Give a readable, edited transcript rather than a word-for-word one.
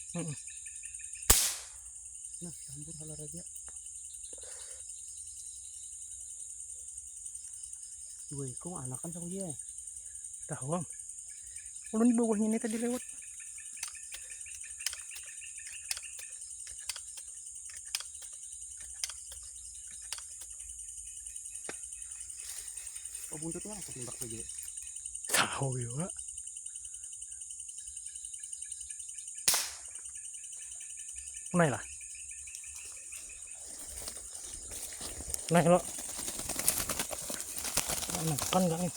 Nah, campur olahraga. Woi, kok anakan sama dia? Tahu am. Ulun di bawahnya ini tadi lewat. Oh, buntutnya aku timbak aja. Tahu juga. Naik lah. Naik lo. Anakan gak nih?